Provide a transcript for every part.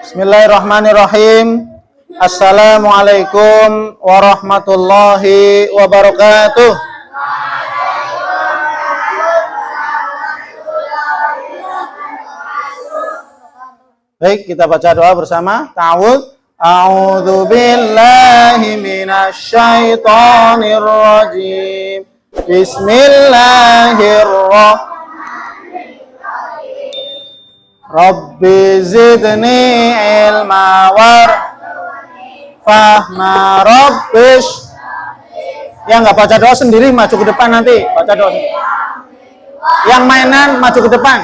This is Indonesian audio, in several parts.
Bismillahirrahmanirrahim. Assalamualaikum warahmatullahi wabarakatuh. Baik, kita baca doa bersama. Ta'awudz. A'udzu billahi minasyaitonir rajim. Bismillahirrahmanirrahim. Rabbi zidni ilma warfahma rabbish. Yang nggak baca doa sendiri maju ke depan nanti. Baca doa sendiri. Yang mainan maju ke depan.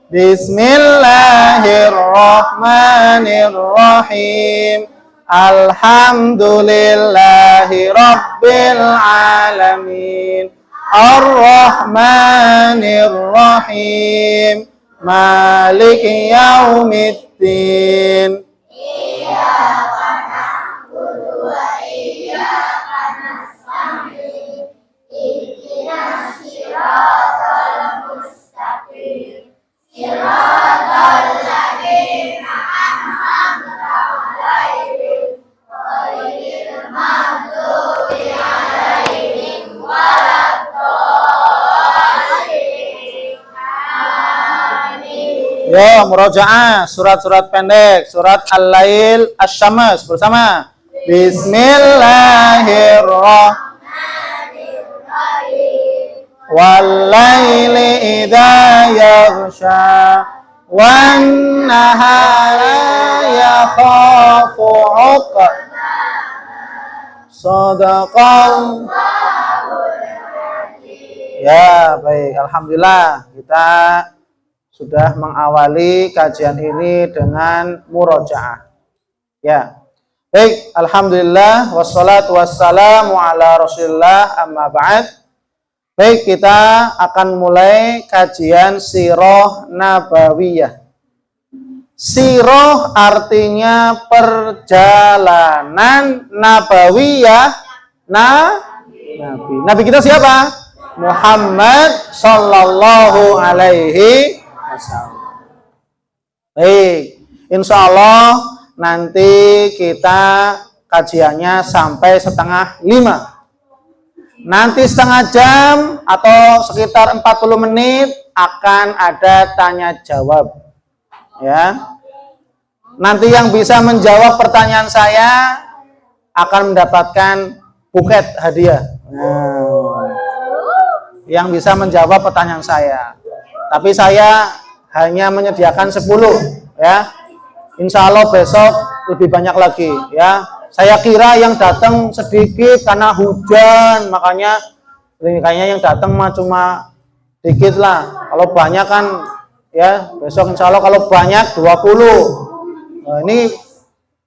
Bismillahirrahmanirrahim. Alhamdulillahi rabbil alamin. Ar-Rahmanir-Rahim. Maliki yaumiddin. Iyyaka na'budu wa iyyaka nasta'in. Ihdinas siratal mustaqim. Siratal ladzina an'amta 'alaihim ghairil maghdubi 'alaihim waladdallin. Amin. Yo, murojaah surat-surat pendek, surat Al-Lail Asy-Syams bersama. Bismillahirrahmanirrahim. Wal-laili idza yaghsha wan-nahara yakhafu 'uqba. Shadaqallahu. Ya, baik. Alhamdulillah kita sudah mengawali kajian ini dengan murojaah. Ya. Baik, alhamdulillah wassalatu wassalamu ala Rasulillah amma ba'd. Baik, kita akan mulai kajian sirah nabawiyah. Sirah artinya perjalanan, nabawiyah nabi. Nabi kita siapa? Muhammad sallallahu alaihi wasallam. Baik, insya Allah nanti kita kajiannya sampai 4:30. Nanti setengah jam atau sekitar 40 menit akan ada tanya jawab. Ya. Nanti yang bisa menjawab pertanyaan saya akan mendapatkan buket hadiah. Yang bisa menjawab pertanyaan saya. Tapi saya hanya menyediakan 10, ya. Insya Allah besok lebih banyak lagi, ya. Saya kira yang datang sedikit karena hujan, makanya kayaknya yang datang mah cuma dikit lah. Kalau banyak kan, ya besok insya Allah kalau banyak 20. Nah, ini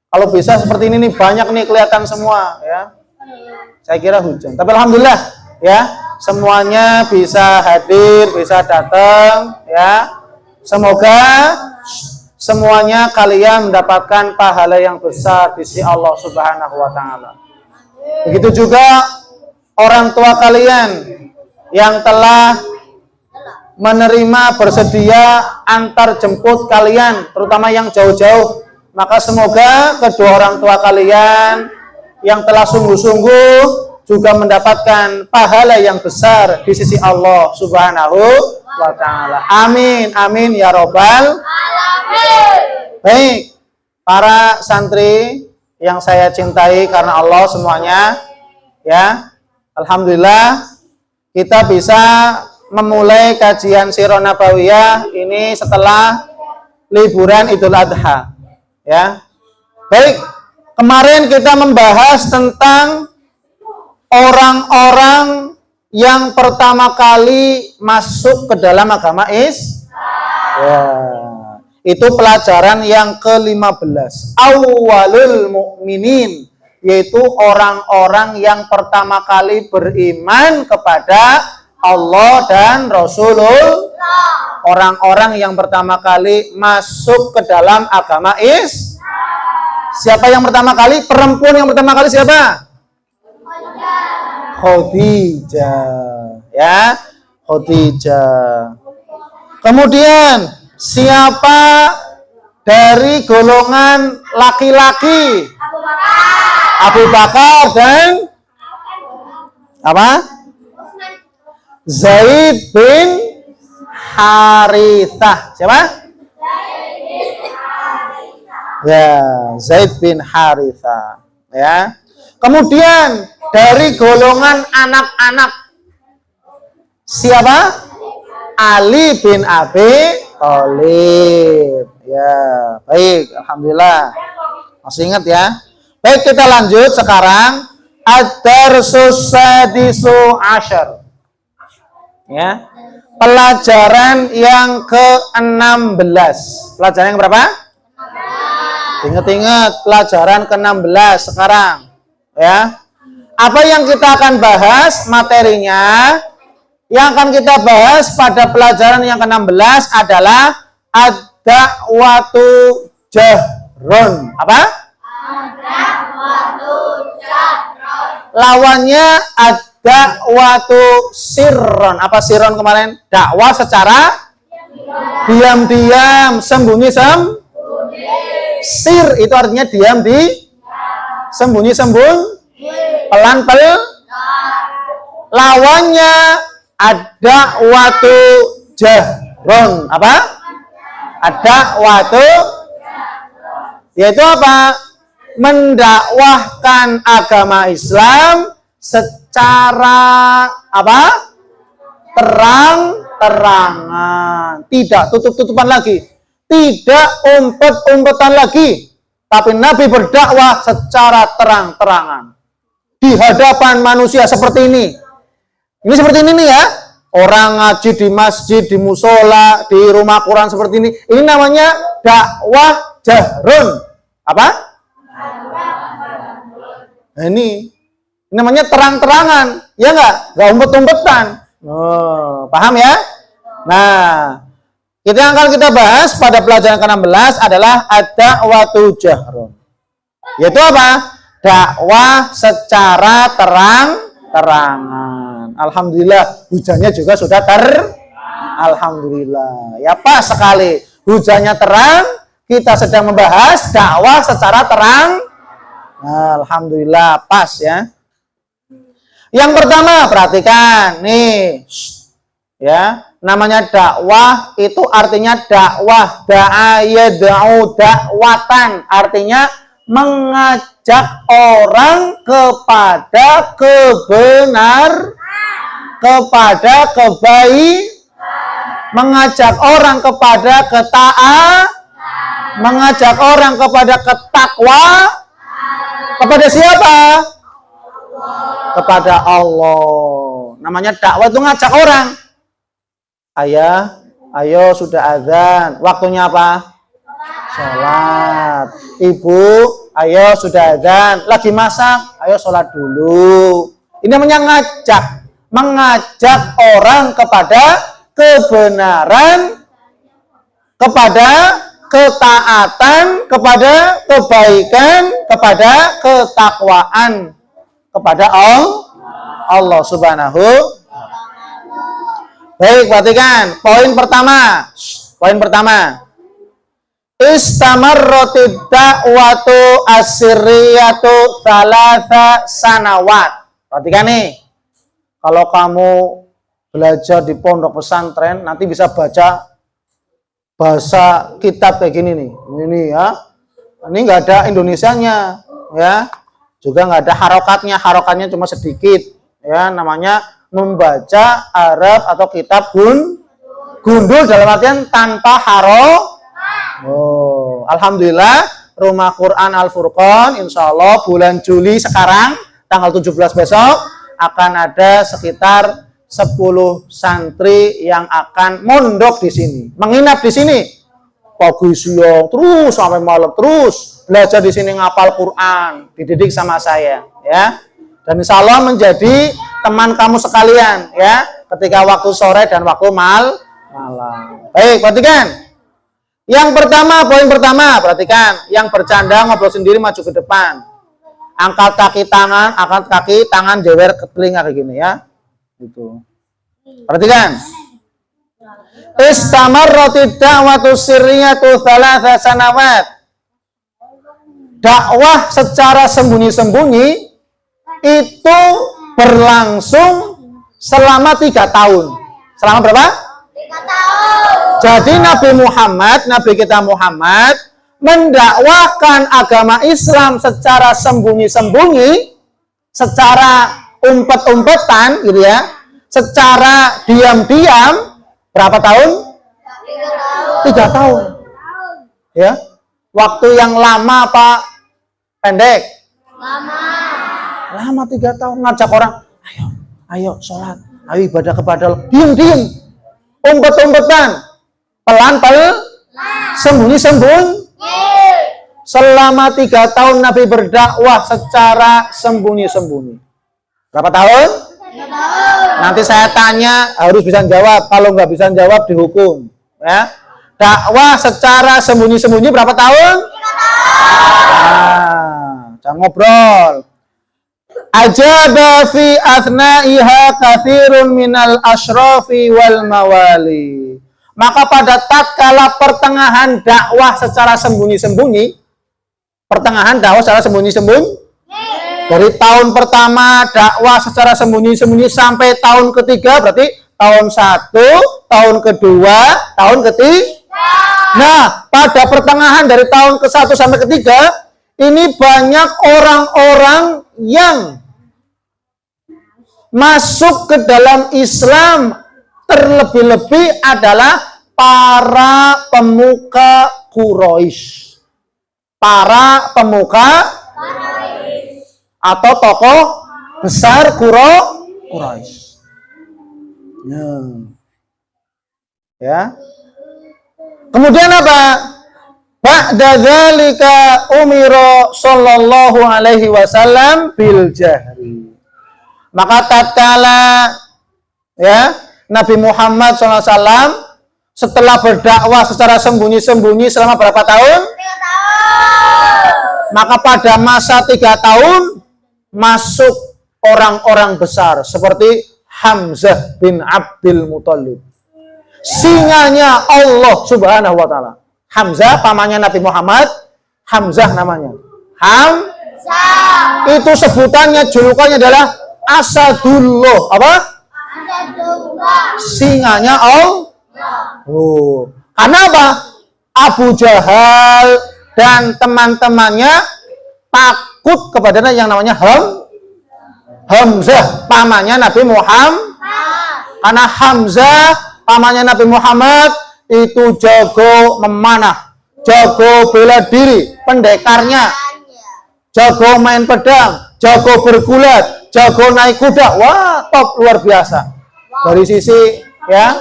kalau bisa seperti ini nih banyak nih kelihatan semua, ya. Saya kira hujan. Tapi alhamdulillah, ya semuanya bisa hadir, bisa datang, ya. Semoga semuanya kalian mendapatkan pahala yang besar di sisi Allah Subhanahu wa taala. Begitu juga orang tua kalian yang telah menerima bersedia antar jemput kalian, terutama yang jauh-jauh, maka semoga kedua orang tua kalian yang telah sungguh-sungguh juga mendapatkan pahala yang besar di sisi Allah Subhanahu wa taala. Amin amin ya robbal alamin. Baik, para santri yang saya cintai karena Allah semuanya, ya. Alhamdulillah kita bisa memulai kajian sirah nabawiyah ini setelah liburan Idul Adha, ya. Baik, kemarin kita membahas tentang orang-orang yang pertama kali masuk ke dalam agama ya. Itu pelajaran yang ke-15. Awwalul mu'minin, yaitu orang-orang yang pertama kali beriman kepada Allah dan Rasulullah. Orang-orang yang pertama kali masuk ke dalam agama Siapa yang pertama kali? Perempuan yang pertama kali siapa? Khadijah, ya. Khadijah. Kemudian siapa dari golongan laki-laki? Abu Bakar dan apa? Zaid bin Harithah. Siapa? Ya, Zaid bin Harithah. Ya. Kemudian dari golongan anak-anak siapa? Ali bin Abi Thalib. Ya, baik, alhamdulillah. Masih ingat ya? Baik, kita lanjut sekarang. Ad-darsus sadisu asyar. Ya. Pelajaran yang ke-16. Pelajaran yang berapa? Ingat-ingat, pelajaran ke-16 sekarang. Ya. Apa yang kita akan bahas materinya? Yang akan kita bahas pada pelajaran yang ke-16 adalah ad-da'watu jahrun. Apa? Ad-da'watu jahrun. Lawannya ad-da'watu sirron. Apa sirron kemarin? Dakwah secara diam-diam, sembunyi-sembunyi. Sir itu artinya diam di sembunyi-sembunyi. Pelan-pelan. Lawannya ada watu jahrun. Apa? Ada watu, yaitu apa? Mendakwahkan agama Islam secara apa? Terang-terangan, tidak tutup-tutupan lagi, tidak umpet-umpetan lagi, tapi Nabi berdakwah secara terang-terangan di hadapan manusia seperti ini. Ini seperti ini nih ya, orang ngaji di masjid, di musola, di rumah Quran seperti ini. Ini namanya dakwah jahrun. Apa? Nah, ini namanya terang-terangan, ya nggak umpet-umpetan. Oh, paham ya? Nah, yang akan kita bahas pada pelajaran ke-16 adalah ad-da'watu jahrun. Yaitu apa? Dakwah secara terang-terangan. Alhamdulillah, hujannya juga sudah Alhamdulillah. Ya pas sekali. Hujannya terang, kita sedang membahas dakwah secara terang. Alhamdulillah, pas ya. Yang pertama, perhatikan nih. Ya, namanya dakwah itu artinya dakwah, da'a yad'u dakwatan, artinya mengajak orang kepada kepada mengajak orang kepada mengajak orang kepada ketakwa, kepada siapa? Kepada Allah. Namanya dakwah itu ngajak orang. Ayah, ayo sudah azan. Waktunya apa? Sholat. Ibu, ayo sudah azan. Lagi masak, ayo sholat dulu. Ini namanya mengajak orang kepada kebenaran, kepada ketaatan, kepada kebaikan, kepada ketakwaan, kepada Allah Subhanahu. Baik, perhatikan poin pertama. Poin pertama. Istamarratid da'watu asirriyatu thalatha sanawat. Perhatikan nih. Kalau kamu belajar di pondok pesantren, nanti bisa baca bahasa kitab kayak gini nih. Ini ya. Ini nggak ada Indonesianya, ya. Juga nggak ada harokatnya. Harokatnya cuma sedikit. Ya, namanya membaca Arab atau kitab gundul dalam artian tanpa Oh, alhamdulillah Rumah Quran Al-Furqan insya Allah bulan Juli sekarang tanggal 17 besok akan ada sekitar 10 santri yang akan mondok di sini, menginap di sini pagi siang terus sampai malam, terus belajar di sini, ngapal Quran, dididik sama saya ya. Dan insya Allah menjadi teman kamu sekalian ya, ketika waktu sore dan waktu malam. Baik, perhatikan. Yang pertama, poin pertama, perhatikan. Yang bercanda ngobrol sendiri maju ke depan. Angkat kaki tangan jewer ke telinga kayak gini ya. Gitu. Perhatikan. Istamarratid da'watu sirriyatu thalatha sanawat. Dakwah secara sembunyi-sembunyi itu berlangsung selama 3 tahun. Selama berapa? 3 tahun. Jadi Nabi kita Muhammad mendakwahkan agama Islam secara sembunyi-sembunyi, secara umpet-umpetan gitu ya, secara diam-diam. Berapa tahun? 3 tahun. Ya. Waktu yang lama apa pendek? Lama 3 tahun. Ngajak orang, ayo sholat, ayo ibadah kepada Allah. Diam-diam. Umpet-umpetan. Pelan-pelan. Sembunyi-sembunyi. Selama 3 tahun Nabi berdakwah secara sembunyi-sembunyi. Berapa tahun? Nanti saya tanya, harus bisa jawab. Kalau nggak bisa jawab, dihukum. Ya. Dakwah secara sembunyi-sembunyi berapa tahun? 3 tahun. Jangan ngobrol. Ajaba fi athnaiha katsirun minal asyrafi wal mawali. Maka pada tatkala pertengahan dakwah secara sembunyi-sembunyi, dari tahun pertama dakwah secara sembunyi-sembunyi sampai tahun ketiga, berarti tahun 1, tahun kedua, tahun ketiga. Nah, pada pertengahan dari tahun ke-1 sampai ke-3, ini banyak orang-orang yang masuk ke dalam Islam, terlebih-lebih adalah para pemuka Quraisy. Para pemuka atau tokoh besar Quraisy. Ya. Kemudian apa? Ba'da dzalika umira sallallahu alaihi wasallam bil jahri. Maka tatkala ya Nabi Muhammad SAW setelah berdakwah secara sembunyi-sembunyi selama berapa tahun? 3 tahun. Maka pada masa 3 tahun masuk orang-orang besar seperti Hamzah bin Abdul Muthalib. Singanya Allah Subhanahu wa taala. Hamzah pamannya Nabi Muhammad, Hamzah namanya. Hamzah. Itu sebutannya, julukannya adalah Asadullah. Apa? Asadullah. Singanya Allah. Oh. Karena apa? Abu Jahal dan teman-temannya takut kepada yang namanya Hamzah, pamannya Nabi Muhammad. Karena Hamzah, pamannya Nabi Muhammad, itu jago memanah, jago bela diri, pendekarnya, jago main pedang, jago bergulat, jago naik kuda. Wah, top, luar biasa. Dari sisi ya,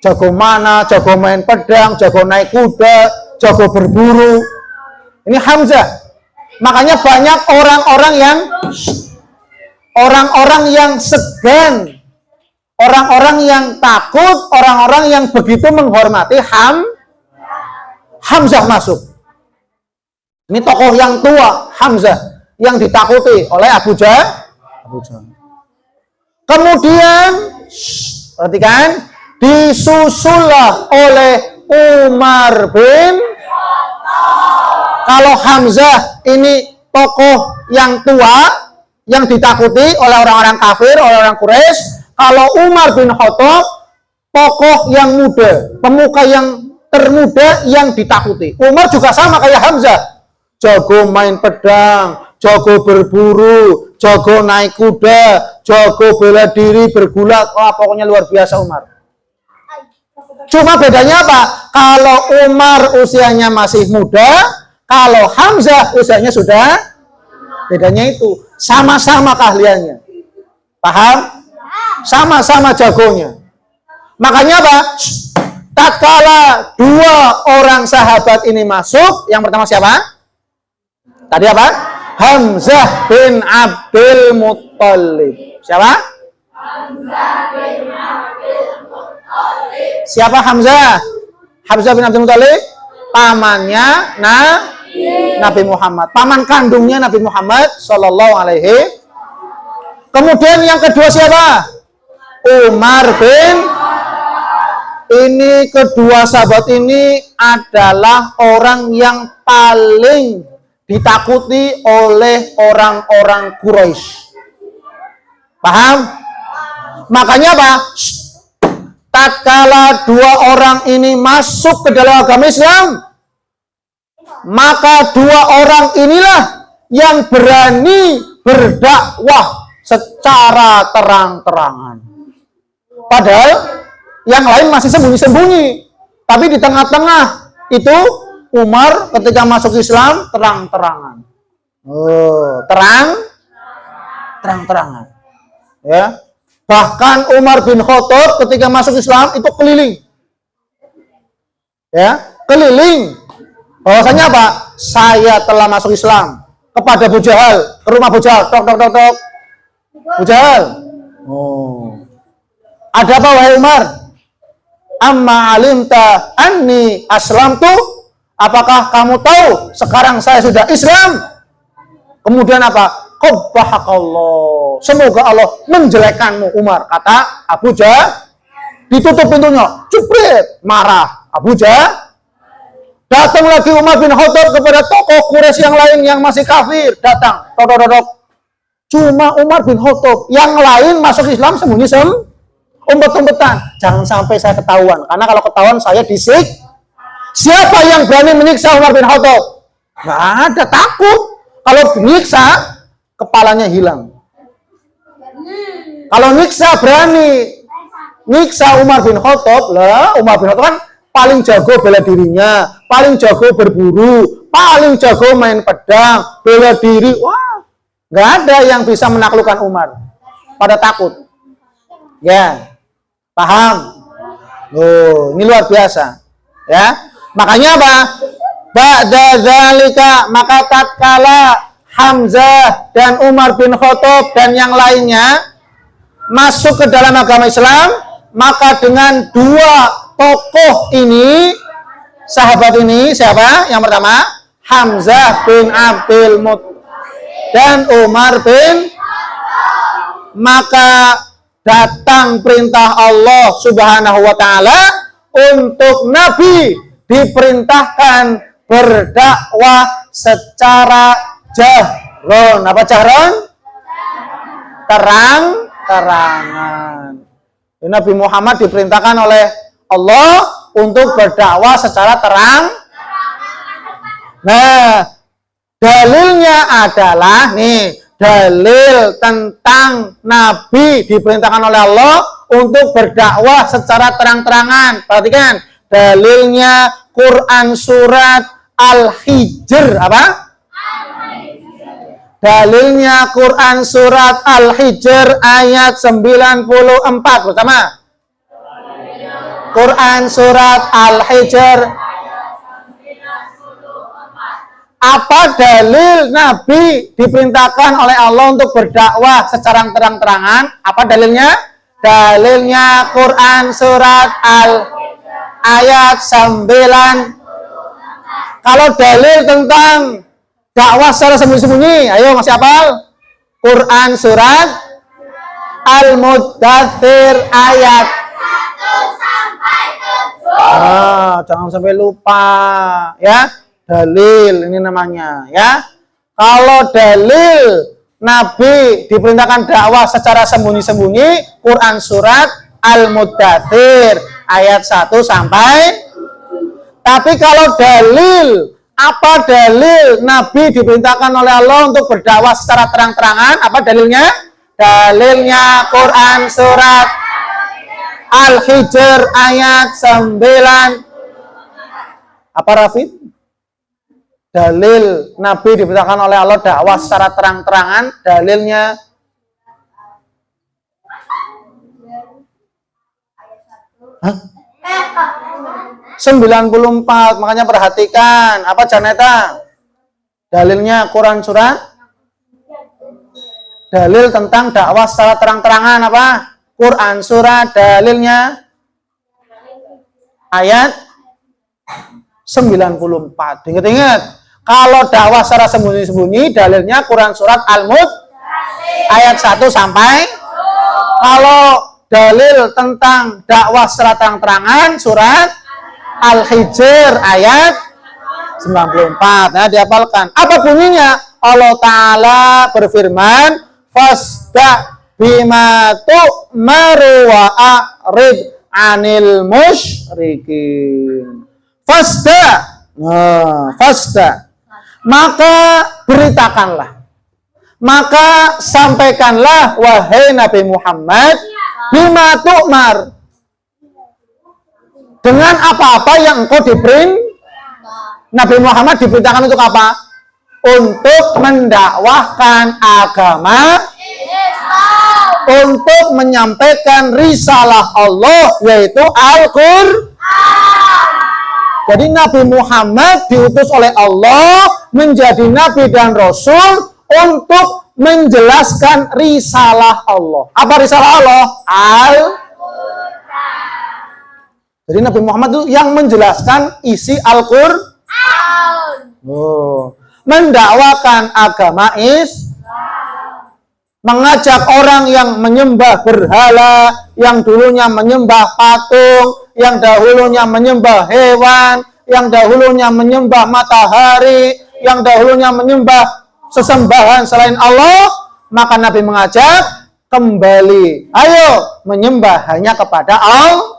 jago mana, jago main pedang, jago naik kuda, jago berburu. Ini Hamzah. Makanya banyak orang-orang yang segan, orang-orang yang takut, orang-orang yang begitu menghormati Hamzah masuk. Ini tokoh yang tua, Hamzah, yang ditakuti oleh Abu Jahal. Kemudian, perhatikan, disusullah oleh Umar bin. Kalau Hamzah ini tokoh yang tua, yang ditakuti oleh orang-orang kafir, oleh orang Quraisy. Kalau Umar bin Khattab, tokoh yang muda, pemuka yang termuda yang ditakuti. Umar juga sama kayak Hamzah. Jago main pedang, jago berburu, jago naik kuda, jago bela diri, bergulat. Wah, pokoknya luar biasa Umar. Cuma bedanya apa? Kalau Umar usianya masih muda, kalau Hamzah usianya sudah, bedanya itu. Sama-sama keahliannya. Paham? Sama-sama jagonya. Makanya apa? Tatkala 2 orang sahabat ini masuk, yang pertama siapa? Tadi apa? Hamzah bin Abdul Muthalib. Siapa? Hamzah bin Abdul Muthalib. Siapa Hamzah? Hamzah bin Abdul Muthalib pamannya Nabi Muhammad. Paman kandungnya Nabi Muhammad sallallahu alaihi. Kemudian yang kedua siapa? Umar bin ini kedua sahabat ini adalah orang yang paling ditakuti oleh orang-orang Quraisy. Paham? Makanya apa? Tatkala dua orang ini masuk ke dalam agama Islam, maka dua orang inilah yang berani berdakwah secara terang-terangan. Padahal yang lain masih sembunyi-sembunyi. Tapi di tengah-tengah itu Umar ketika masuk Islam terang-terangan. Terang-terangan. Ya. Bahkan Umar bin Khattab ketika masuk Islam itu keliling. Ya, keliling. Bahwasanya apa? Saya telah masuk Islam. Kepada Abu Jahal, ke rumah Abu Jahal, tok. Abu Jahal. Ada apa wahai Umar? Amma alimta anni aslamtu? Apakah kamu tahu sekarang saya sudah Islam? Kemudian apa? Qabbahakallah. Semoga Allah menjelekkanmu Umar, kata Abu Jahal. Ditutup pintunya, jebret, marah Abu Jahal. Datang lagi Umar bin Khattab kepada tokoh Quraisy yang lain yang masih kafir, datang, tok. Cuma Umar bin Khattab, yang lain masuk Islam sembunyi umpet-umpetan. Jangan sampai saya ketahuan, karena kalau ketahuan saya disik. Siapa yang berani menyiksa Umar bin Khattab? Nggak ada, takut. Kalau menyiksa, kepalanya hilang. Kalau nyiksa berani nyiksa Umar bin Khattab, lah Umar bin Khattab kan paling jago bela dirinya, paling jago berburu, paling jago main pedang, bela diri. Wah, nggak ada yang bisa menaklukkan Umar. Pada takut. Ya, paham? Oh, ini luar biasa. Ya, makanya apa? Ba'da dzalika, maka tatkala Hamzah dan Umar bin Khattab dan yang lainnya masuk ke dalam agama Islam, maka dengan dua tokoh ini, sahabat ini, siapa? Yang pertama, Hamzah bin Abdul Muttalib dan Umar bin, maka datang perintah Allah Subhanahu wa taala untuk Nabi diperintahkan berdakwah secara jahron. Apa jahron? Terang-terangan. Nabi Muhammad diperintahkan oleh Allah untuk berdakwah secara terang. Nah, dalilnya adalah nih, dalil tentang Nabi diperintahkan oleh Allah untuk berdakwah secara terang-terangan. Perhatikan, dalilnya Quran surat Al-Hijr apa? Dalilnya Quran surat Al-Hijr ayat 94 bersama. Quran surat Al-Hijr. Apa dalil Nabi diperintahkan oleh Allah untuk berdakwah secara terang-terangan? Apa dalilnya? Dalilnya Quran surat ayat 9. Kalau dalil tentang dakwah secara sembunyi-sembunyi, ayo masih hafal? Quran surat Al-Muddathir ayat 1 sampai 7. Jangan sampai lupa ya. Dalil ini namanya ya. Kalau dalil Nabi diperintahkan dakwah secara sembunyi-sembunyi, Quran surat Al-Muddathir ayat 1 sampai. Tapi kalau dalil, apa dalil Nabi diperintahkan oleh Allah untuk berdakwah secara terang-terangan? Apa dalilnya? Dalilnya Quran surat Al-Hijr ayat 9. Apa Rafid? Dalil Nabi diperintahkan oleh Allah dakwah secara terang-terangan, dalilnya 94. Makanya perhatikan, apa Janeta? Dalilnya Quran surat, dalil tentang dakwah secara terang-terangan apa? Quran surat, dalilnya ayat 94. Ingat-ingat, kalau dakwah secara sembunyi-sembunyi, dalilnya Quran surat Al-Mud ayat 1 sampai. Kalau dalil tentang dakwah secara terang-terangan surat Al-Hijr ayat 94. Nah, dihafalkan. Apa bunyinya? Allah Ta'ala berfirman, "Fasda bima tu'maru wa a'rid 'anil musyrikin." Fasda. Nah, fasda. Maka beritakanlah. Maka sampaikanlah wahai Nabi Muhammad bima tu'mar. Dengan apa-apa yang engkau Nabi Muhammad diperintahkan untuk apa? Untuk mendakwahkan agama Islam. Untuk menyampaikan risalah Allah, yaitu Al-Qur'an. Jadi Nabi Muhammad diutus oleh Allah menjadi Nabi dan Rasul untuk menjelaskan risalah Allah. Apa risalah Allah? Jadi Nabi Muhammad itu yang menjelaskan isi Al-Qur'an. Mendakwakan agama mengajak orang yang menyembah berhala, yang dulunya menyembah patung, yang dahulunya menyembah hewan, yang dahulunya menyembah matahari, yang dahulunya menyembah sesembahan selain Allah, maka Nabi mengajak kembali, ayo menyembah hanya kepada Allah.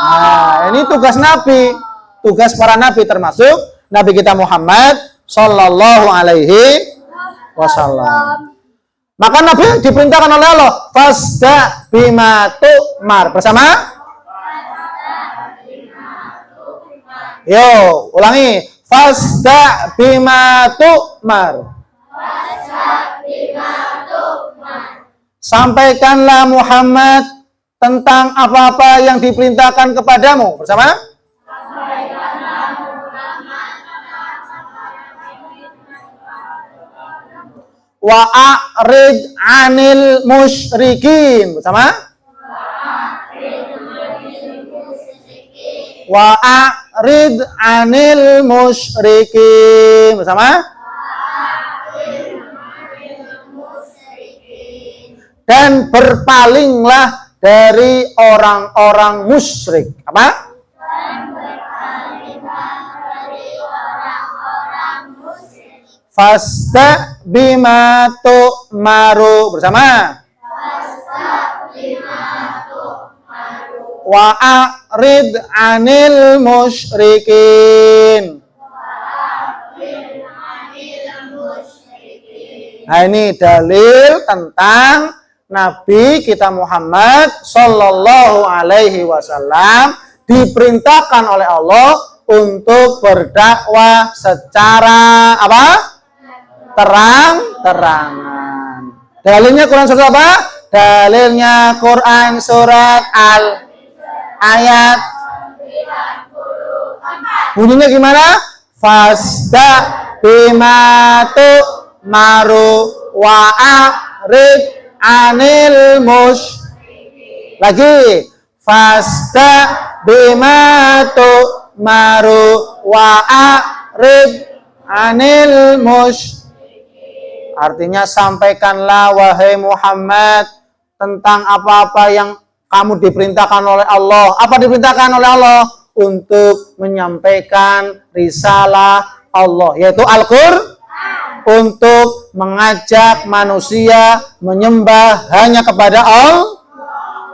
Nah, ini tugas Nabi, tugas para Nabi termasuk Nabi kita Muhammad Sallallahu Alaihi Wasallam. Maka Nabi diperintahkan oleh Allah, fasda bima tu'mar. Bersama? Yo, ulangi. Fasda bima tu'mar. Sampaikanlah Muhammad tentang apa-apa yang diperintahkan kepadamu. Bersama? Wa a'rid 'anil musyrikin. Bersama? Wa a'rid 'anil musyrikin. Bersama? Dan berpalinglah dari orang-orang musyrik. Apa? Fasda bima tu'maru. Bersama? Wa a'rid 'anil musyrikin. Nah, ini dalil tentang Nabi kita Muhammad Sallallahu Alaihi Wasallam diperintahkan oleh Allah untuk berdakwah secara apa? Terang-terangan. Dalilnya Quran surat apa? Dalilnya Quran surat Al ayat. Bunyinya gimana? Fasda bima tu'maru wa a'rid 'anil lagi. Fasda bima tu'maru wa a'rid 'anil Artinya sampaikanlah wahai Muhammad tentang apa-apa yang kamu diperintahkan oleh Allah. Apa diperintahkan oleh Allah? Untuk menyampaikan risalah Allah, yaitu Al-Qur'an. Untuk mengajak manusia menyembah hanya kepada Allah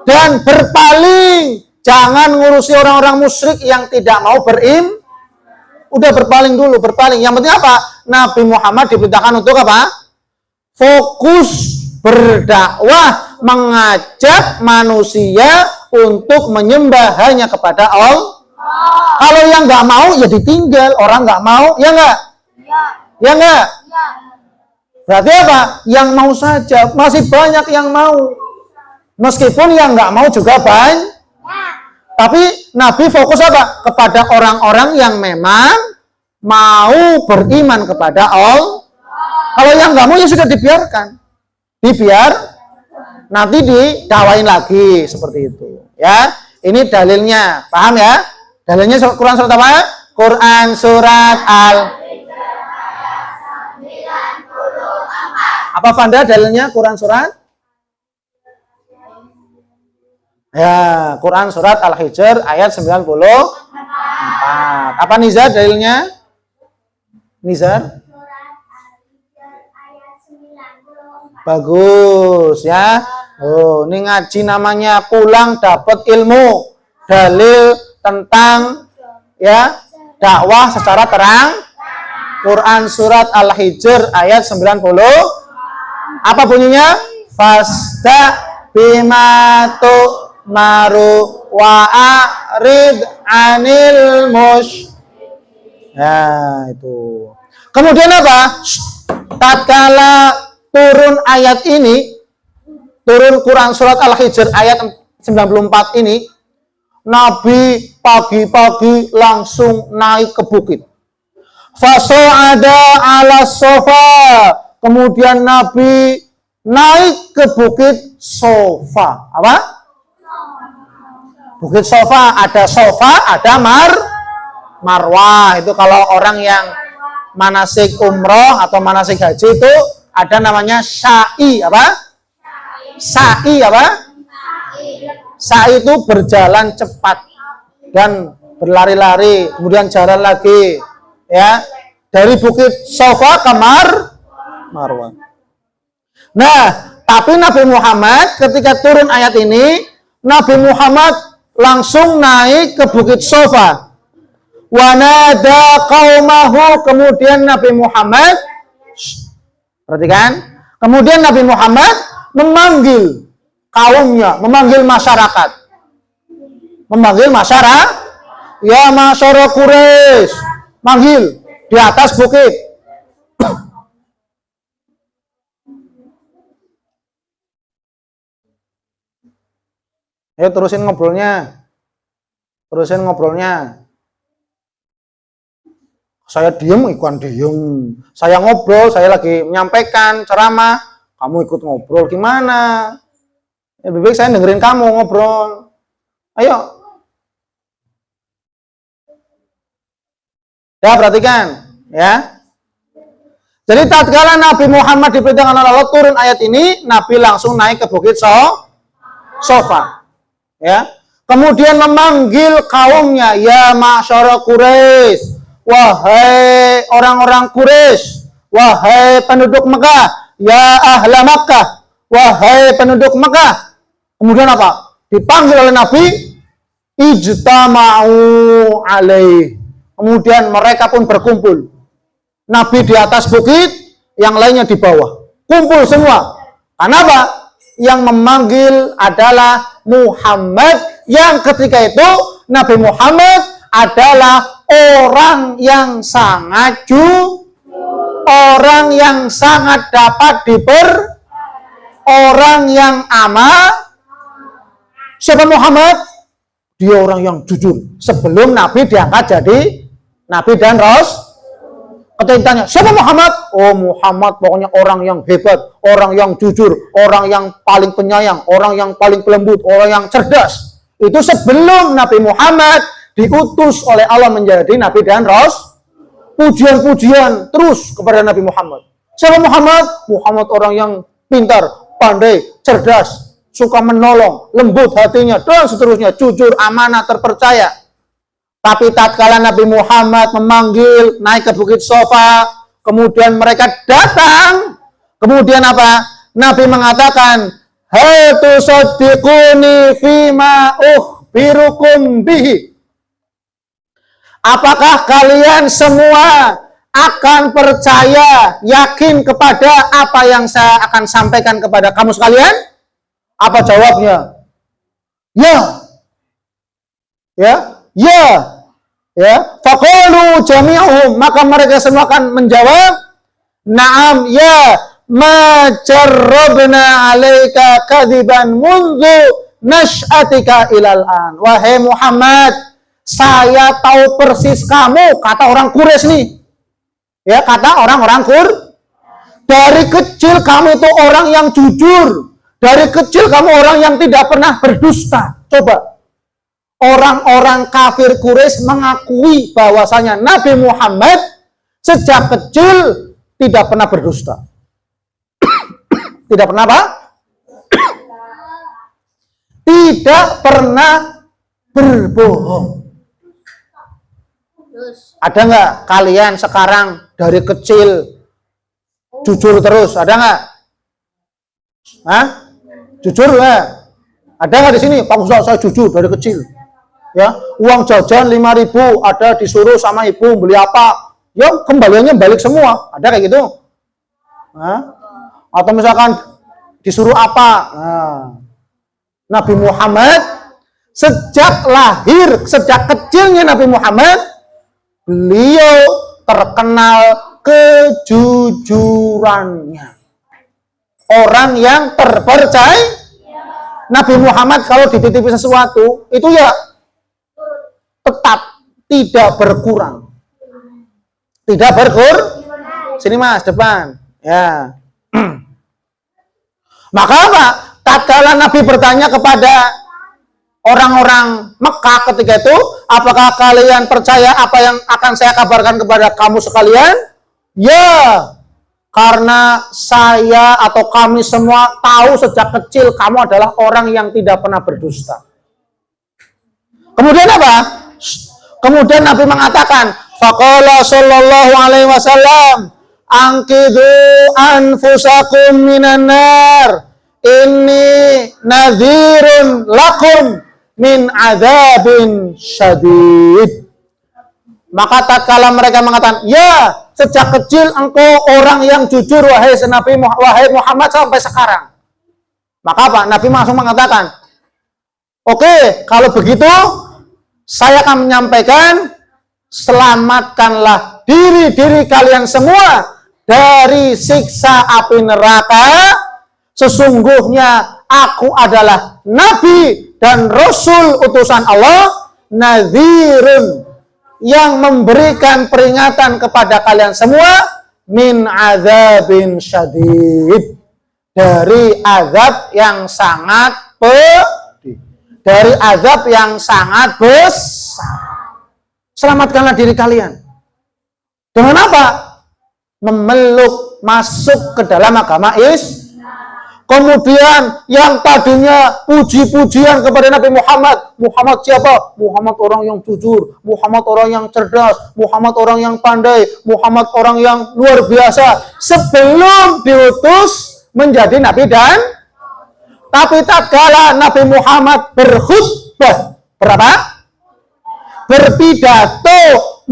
dan berpaling. Jangan ngurusi orang-orang musyrik yang tidak mau udah berpaling dulu, berpaling. Yang penting apa? Nabi Muhammad diperintahkan untuk apa? Fokus berdakwah, mengajak manusia untuk menyembah hanya kepada Allah. Kalau yang nggak mau ya ditinggal, orang nggak mau, ya nggak? Ya nggak? Berarti apa? Yang mau saja, masih banyak yang mau. Meskipun yang nggak mau juga banyak. Tapi Nabi fokus apa? Kepada orang-orang yang memang mau beriman kepada Allah. Kalau yang nggak mau ya sudah dibiarkan. Nanti didakwain lagi seperti itu. Ya, ini dalilnya. Paham ya? Dalilnya Quran surat apa? Quran surat Al. Apa Fanda dalilnya Quran surat? Ya, Quran surat Al-Hijr ayat 94. Apa Nizar dalilnya? Nizar? Bagus ya. Oh, ini ngaji namanya pulang dapat ilmu. Dalil tentang ya dakwah secara terang. Quran surat Al-Hijr ayat 90. Apa bunyinya? Fasta bimatu maru wa arid anil mush. Ya, itu. Kemudian apa? Tatkala turun ayat ini, turun Quran surat Al-Hijr ayat 94 ini, Nabi pagi-pagi langsung naik ke bukit. Faso'ada ala sofa. Kemudian Nabi naik ke bukit Sofa. Apa? Bukit Sofa, ada Sofa, ada Marwah. Itu kalau orang yang manasik umroh atau manasik haji itu ada namanya sa'i. Apa? Sa'i apa? Sa'i itu berjalan cepat dan berlari-lari, kemudian jalan lagi. Ya, dari bukit Sofa ke Marwah. Nah, tapi Nabi Muhammad ketika turun ayat ini, Nabi Muhammad langsung naik ke bukit Sofa. Wanada qaumahu, kemudian Nabi Muhammad, perhatikan, kemudian Nabi Muhammad memanggil kaumnya, memanggil masyarakat. Memanggil masyarakat, ya masyarakat Quraisy, manggil di atas bukit. Ayo terusin ngobrolnya. Terusin ngobrolnya. Saya diem, ikutan diem. Saya ngobrol, saya lagi menyampaikan ceramah. Kamu ikut ngobrol gimana? Ya, lebih baik saya dengerin kamu ngobrol. Ayo. Ya, perhatikan. Ya. Jadi tatkala Nabi Muhammad diperintahkan oleh Allah turun ayat ini, Nabi langsung naik ke bukit Sofa. Ya, kemudian memanggil kaumnya, ya masyarakat Quraisy, wahai orang-orang Quraisy, wahai penduduk Mekah, ya ahla Makkah, wahai penduduk Mekah. Kemudian apa? Dipanggil oleh Nabi, ijtama'u alaih. Kemudian mereka pun berkumpul. Nabi di atas bukit, yang lainnya di bawah. Kumpul semua. Kenapa? Yang memanggil adalah Muhammad, yang ketika itu Nabi Muhammad adalah orang yang sangat orang yang sangat dapat orang yang amal. Siapa Muhammad? Dia orang yang jujur. Sebelum Nabi diangkat jadi Nabi dan Rasul. Ketika ditanya, siapa Muhammad? Oh, Muhammad pokoknya orang yang hebat, orang yang jujur, orang yang paling penyayang, orang yang paling pelembut, orang yang cerdas. Itu sebelum Nabi Muhammad diutus oleh Allah menjadi Nabi dan Rasul. Pujian-pujian terus kepada Nabi Muhammad. Siapa Muhammad? Muhammad orang yang pintar, pandai, cerdas, suka menolong, lembut hatinya, dan seterusnya, jujur, amanah, terpercaya. Tapi tatkala Nabi Muhammad memanggil naik ke bukit Sofa, kemudian mereka datang, kemudian apa? Nabi mengatakan, hal tusaddiquni fima ukhbirukum bihi. Apakah kalian semua akan percaya, yakin kepada apa yang saya akan sampaikan kepada kamu sekalian? Apa jawabnya? Ya. Ya. Ya, ya. Faqalu jami'uhum, maka mereka semua akan menjawab, na'am, ya, ma jarrabna 'alaika kadziban mundu nash'atika ilal an. Wahai Muhammad, saya tahu persis kamu, kata orang Quraisy nih. Ya, kata orang-orang dari kecil kamu itu orang yang jujur. Dari kecil kamu orang yang tidak pernah berdusta. Coba. Orang-orang kafir Quraisy mengakui bahwasanya Nabi Muhammad sejak kecil tidak pernah berdusta. Tidak pernah apa? tidak pernah berbohong. Ada nggak kalian sekarang dari kecil jujur terus? Ada nggak? Hah? Jujur nggak? Ada nggak di sini? Pak Ustaz, saya jujur dari kecil. Ya, uang jajan 5.000 ada disuruh sama ibu beli apa? Ya kembaliannya balik semua. Ada kayak gitu? Hah? Atau misalkan disuruh apa? Nah, Nabi Muhammad sejak lahir, sejak kecilnya Nabi Muhammad, beliau terkenal kejujurannya. Orang yang terpercaya. Nabi Muhammad kalau dititipi sesuatu, itu ya tetap tidak berkurang. Tidak berkurang. Sini Mas, depan. Ya. Maka apa? Tatkala Nabi bertanya kepada orang-orang Mekah ketika itu, apakah kalian percaya apa yang akan saya kabarkan kepada kamu sekalian? Ya, karena saya atau kami semua tahu sejak kecil kamu adalah orang yang tidak pernah berdusta. Kemudian apa? Kemudian Nabi mengatakan, faqala sallallahu alaihi wasallam, angkidu anfusakum minan nar, inni nadhirun lakum min adzabin syadid. Maka tatkala mereka mengatakan, ya, sejak kecil engkau orang yang jujur wahai Muhammad sampai sekarang. Maka apa? Nabi langsung mengatakan, oke, kalau begitu saya akan menyampaikan, selamatkanlah diri kalian semua dari siksa api neraka. Sesungguhnya aku adalah Nabi dan Rasul utusan Allah, nadhirun, yang memberikan peringatan kepada kalian semua, min azabin syadid, dari azab yang sangat pedih, dari azab yang sangat besar. Selamatkanlah diri kalian. Dengan apa? Memeluk, masuk ke dalam agama Islam. Kemudian yang tadinya puji-pujian kepada Nabi Muhammad. Muhammad siapa? Muhammad orang yang jujur, Muhammad orang yang cerdas, Muhammad orang yang pandai, Muhammad orang yang luar biasa. Sebelum diutus menjadi Nabi dan tapi tatkala Nabi Muhammad berkhutbah, berpidato,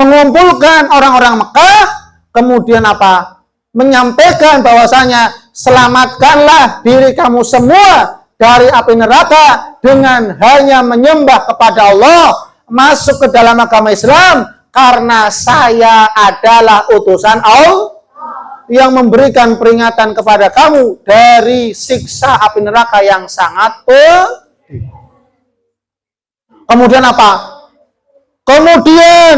mengumpulkan orang-orang Mekah, kemudian apa? Menyampaikan bahwasanya selamatkanlah diri kamu semua dari api neraka dengan hanya menyembah kepada Allah, masuk ke dalam agama Islam, karena saya adalah utusan Allah yang memberikan peringatan kepada kamu dari siksa api neraka yang sangat pedih. Kemudian apa? Kemudian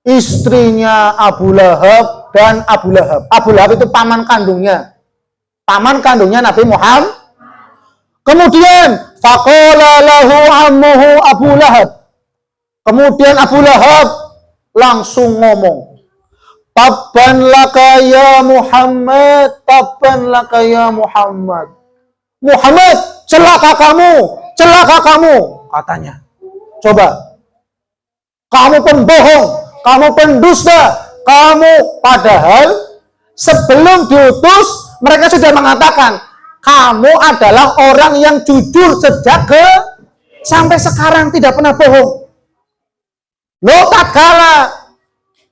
istrinya Abu Lahab dan Abu Lahab. Abu Lahab itu paman kandungnya. Paman kandungnya Nabi Muhammad. Kemudian faqala lahu ammuhu Abu Lahab. Kemudian Abu Lahab langsung ngomong, tabban laka ya Muhammad, tabban laka ya Muhammad. Muhammad, celaka kamu, katanya. Coba, kamu pembohong, kamu pendusta, kamu, padahal sebelum diutus mereka sudah mengatakan kamu adalah orang yang jujur sejak sampai sekarang tidak pernah bohong. Loh, tatkala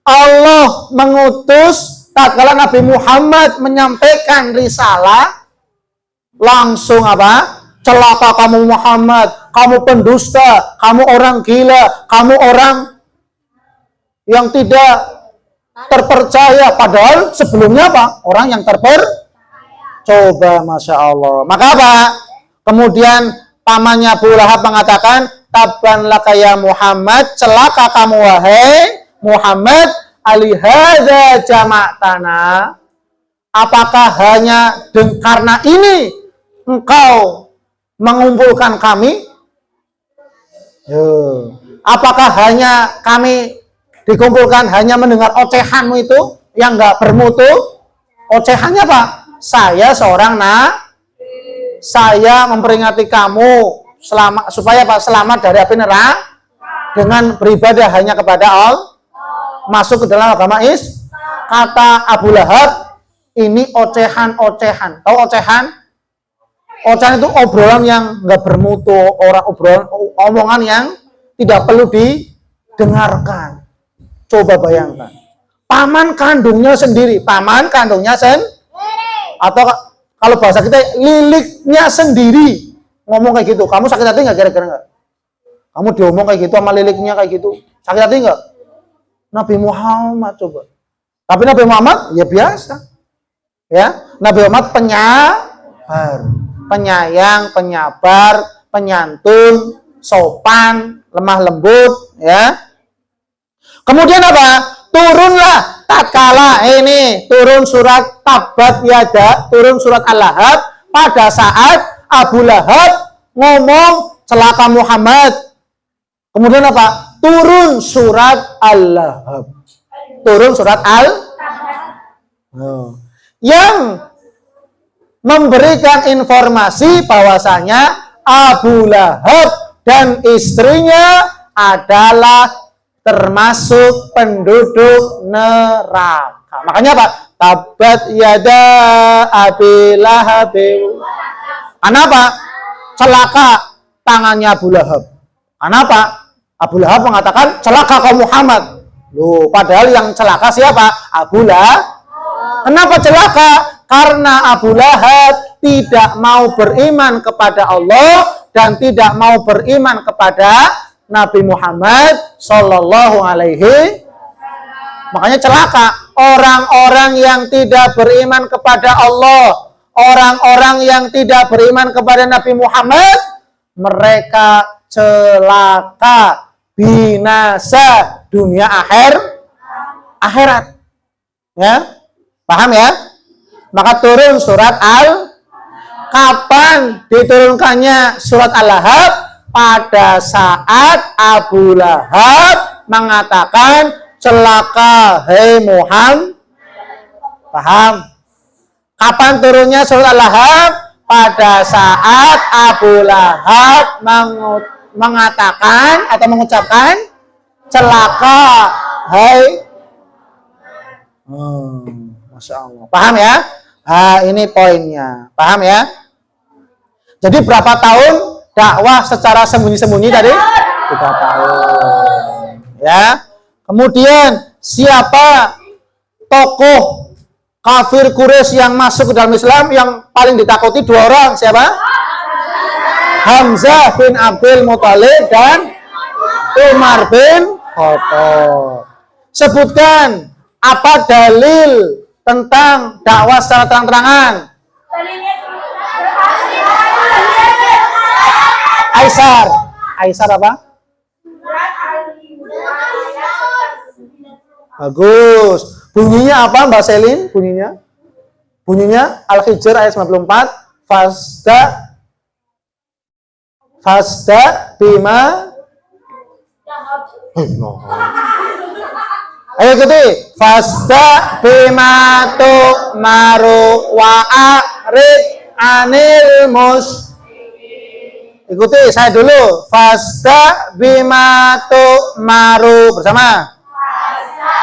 Allah mengutus, tatkala Nabi Muhammad menyampaikan risalah, langsung apa? Celaka kamu Muhammad, kamu pendusta, kamu orang gila, kamu orang yang tidak terpercaya, padahal sebelumnya apa? Orang yang terpercaya. Coba, Masya Allah. Maka apa? Kemudian pamannya Abu Lahab mengatakan, tabban laka ya Muhammad, celaka kamu wahai Muhammad, alihadza jama'tana, apakah hanya karena ini engkau mengumpulkan kami? Apakah hanya kami dikumpulkan hanya mendengar ocehanmu itu yang nggak bermutu? Ocehannya apa? Saya seorang saya memperingati kamu supaya Pak selamat dari api neraka dengan beribadah hanya kepada Allah, masuk ke dalam agama Kata Abu Lahab, ini ocehan-ocehan. Tahu ocehan? Ocehan itu obrolan yang nggak bermutu, omongan yang tidak perlu didengarkan. Coba bayangkan. Paman kandungnya sendiri, atau kalau bahasa kita liliknya sendiri ngomong kayak gitu. Kamu sakit hati nggak kira-kira nggak? Kamu diomong kayak gitu sama liliknya kayak gitu, sakit hati nggak? Nabi Muhammad coba. Tapi Nabi Muhammad ya biasa. Ya, Nabi Muhammad penyayang, penyabar, penyantun, sopan, lemah lembut, ya. Kemudian apa? Turunlah tatkala turun surat Tabat Yada, turun surat Al-Lahab pada saat Abu Lahab ngomong celaka Muhammad. Kemudian apa? Turun surat Al-Lahab. Turun surat yang memberikan informasi bahwasanya Abu Lahab dan istrinya adalah termasuk penduduk neraka. Makanya Pak, tabat yada Abi Lahab. Kenapa? Celaka tangannya Abu Lahab. Kenapa? Abu Lahab mengatakan celaka kaum Muhammad. Loh, padahal yang celaka siapa? Abu Lahab. Kenapa celaka? Karena Abu Lahab tidak mau beriman kepada Allah dan tidak mau beriman kepada Nabi Muhammad Sallallahu Alaihi. Makanya celaka orang-orang yang tidak beriman kepada Allah, orang-orang yang tidak beriman kepada Nabi Muhammad, mereka celaka, binasa dunia akhirat. Ya. Paham ya? Maka turun surat Kapan diturunkannya surat Al-Lahab? Pada saat Abu Lahab mengatakan celaka hai Muhammad. Paham? Kapan turunnya surat Al-Lahab? Pada saat Abu Lahab mengatakan atau mengucapkan celaka hai Masya Allah. Paham ya? Ini poinnya. Paham ya? Jadi berapa tahun dakwah secara sembunyi-sembunyi tadi? 3 tahun. Ya. Kemudian siapa tokoh kafir Quraisy yang masuk ke dalam Islam yang paling ditakuti 2 orang? Siapa? Hamzah bin Abdul Muthalib dan Umar bin Khattab. Sebutkan apa dalil tentang dakwah secara terang-terangan? Aisar apa? Bagus. Bunyinya apa Mbak Selin? Bunyinya Al-Hijr ayat 94. Fasda bima. Ayo ikuti. Fasda bima tu maru wa arid anil mus. Ikuti saya dulu. Fasda bima tu maru bersama. Fasda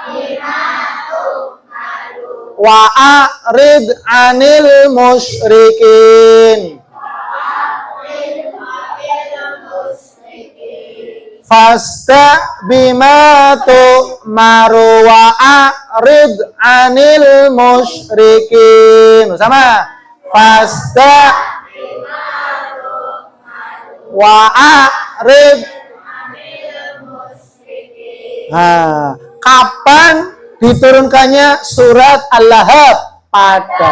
bima tu maru wa arid anil musyrikin. Fasta bima tu'maru wa a'rid 'anil musyrikin. Bersama. Fasta bima tu'maru wa a'rid 'anil musyrikin. Kapan diturunkannya surat Al-Lahab? Pada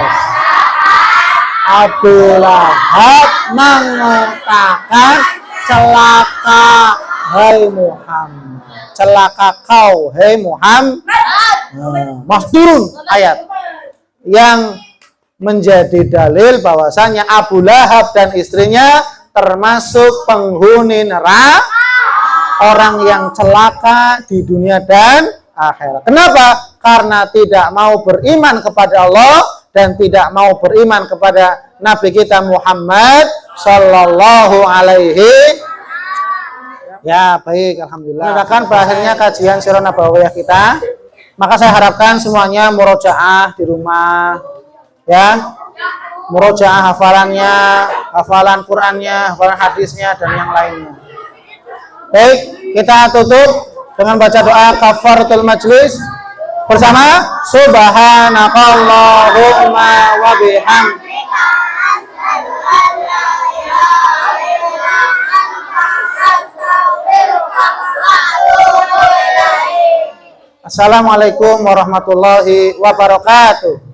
Abu Lahab mengatakan celaka hai Muhammad, celaka kau hai Muhammad. Mas turun ayat yang menjadi dalil bahwasanya Abu Lahab dan istrinya termasuk penghuni neraka, orang yang celaka di dunia dan akhirat. Kenapa? Karena tidak mau beriman kepada Allah dan tidak mau beriman kepada Nabi kita Muhammad sallallahu alaihi. Ya, baik, alhamdulillah. Menandakan berakhirnya kajian Sirah Nabawiyah kita. Maka saya harapkan semuanya murojaah di rumah, ya. Murojaah hafalannya, hafalan Qur'annya, hafalan hadisnya dan yang lainnya. Baik, kita tutup dengan baca doa kafaratul majlis bersama subhanakallahumma wa bihamdika. Assalamualaikum warahmatullahi wabarakatuh.